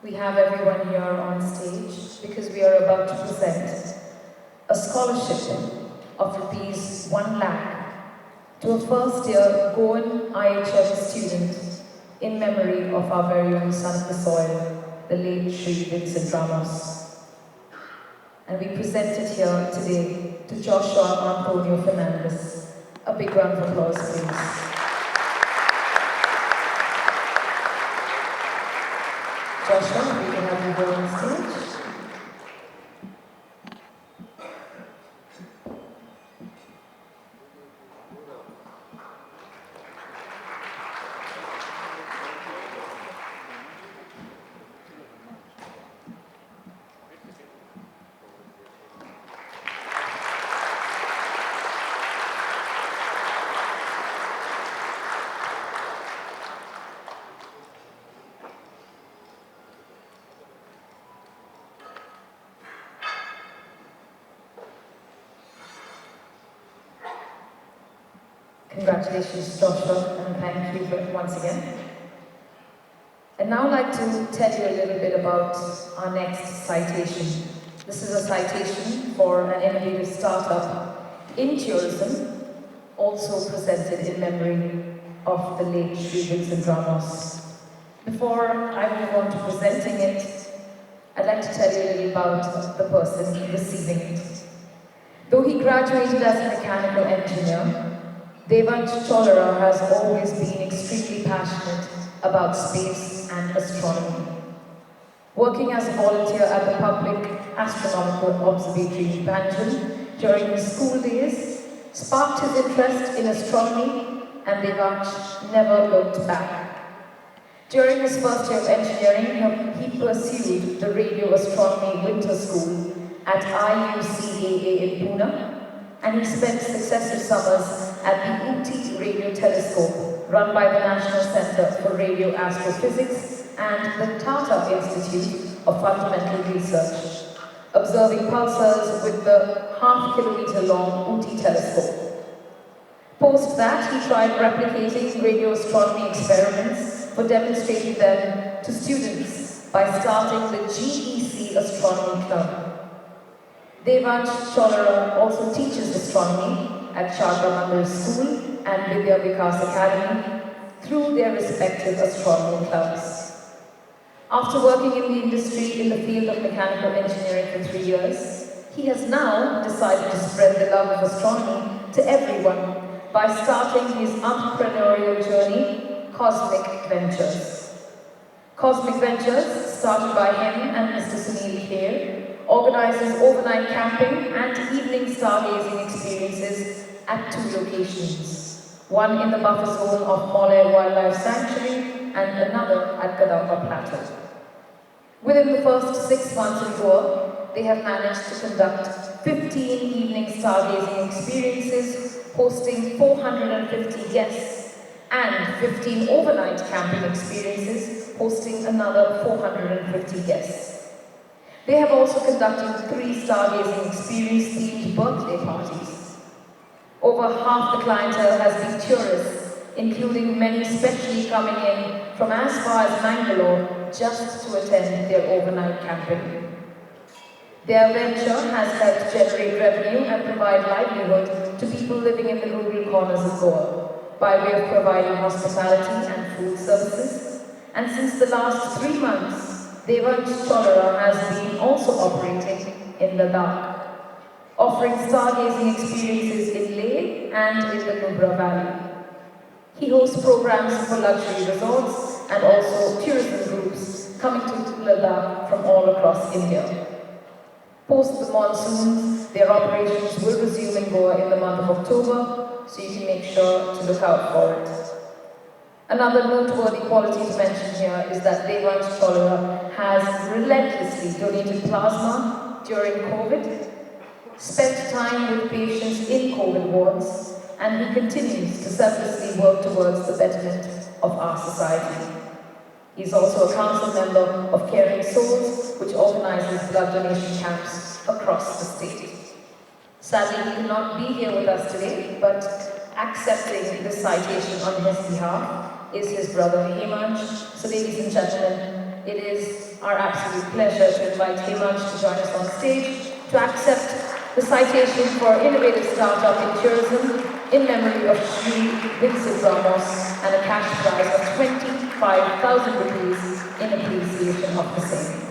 we have everyone here on stage because we are about to present a scholarship of Rs 1 lakh to a first-year Goan IHM student in memory of our very own son of the soil, the late Shri Vincent Ramos. And we present it here today to Joshua Antonio Fernandez. A big round of applause, please. Joshua, we can have you go on stage. Congratulations, Joshua, and thank you once again. I'd now like to tell you a little bit about our next citation. This is a citation for an innovative startup in tourism, also presented in memory of the late Shri Vincent Ramos. Before I move on to presenting it, I'd like to tell you a little about the person receiving it. Though he graduated as a mechanical engineer, Ttag has always been extremely passionate about space and astronomy. Working as a volunteer at the Public Astronomical Observatory in Banjul during his school days sparked his interest in astronomy, and Ttag never looked back. During his first year of engineering, he pursued the Radio Astronomy Winter School at IUCAA in Pune, and he spent successive summers at the Ooty Radio Telescope, run by the National Center for Radio Astrophysics and the Tata Institute of Fundamental Research, observing pulsars with the half-kilometer-long Ooty telescope. Post that, he tried replicating radio astronomy experiments for demonstrating them to students by starting the GEC Astronomy Club. Ttag also teaches astronomy at Chhatramandir School and Vidya Vikas Academy through their respective astronomy clubs. After working in the industry in the field of mechanical engineering for 3 years, he has now decided to spread the love of astronomy to everyone by starting his entrepreneurial journey, Cosmic Ventures. Cosmic Ventures, started by him and Mr. Sunil Kher, organizes overnight camping and evening stargazing experiences at 2 locations, one in the buffer zone of Mole Wildlife Sanctuary and another at Kadamba Plateau. Within the first 6 months in Goa, they have managed to conduct 15 evening stargazing experiences, hosting 450 guests, and 15 overnight camping experiences, hosting another 450 guests. They have also conducted 3 stargazing experience-themed birthday parties. Over half the clientele has been tourists, including many specially coming in from as far as Bangalore just to attend their overnight camping. Their venture has helped generate revenue and provide livelihood to people living in the rural corners of Goa by way of providing hospitality and food services. And since the last 3 months, Ttag has been also operating in Ladakh, offering stargazing experiences in Leh and in the Nubra Valley. He hosts programs for luxury resorts and also tourism groups coming to Ladakh from all across India. Post the monsoons, their operations will resume in Goa in the month of October, so you can make sure to look out for it. Another noteworthy quality to mention here is that Ttag has relentlessly donated plasma during COVID, spent time with patients in COVID wards, and he continues to selflessly work towards the betterment of our society. He is also a council member of Caring Souls, which organizes blood donation camps across the state. Sadly, he cannot be here with us today, but accepting this citation on his behalf is his brother Hemansh. So ladies and gentlemen, it is our absolute pleasure to invite Hemant to join us on stage to accept the citation for Innovative Startup in Tourism in memory of Sri Vincent Ramos and a cash prize of 25,000 rupees in appreciation of the same.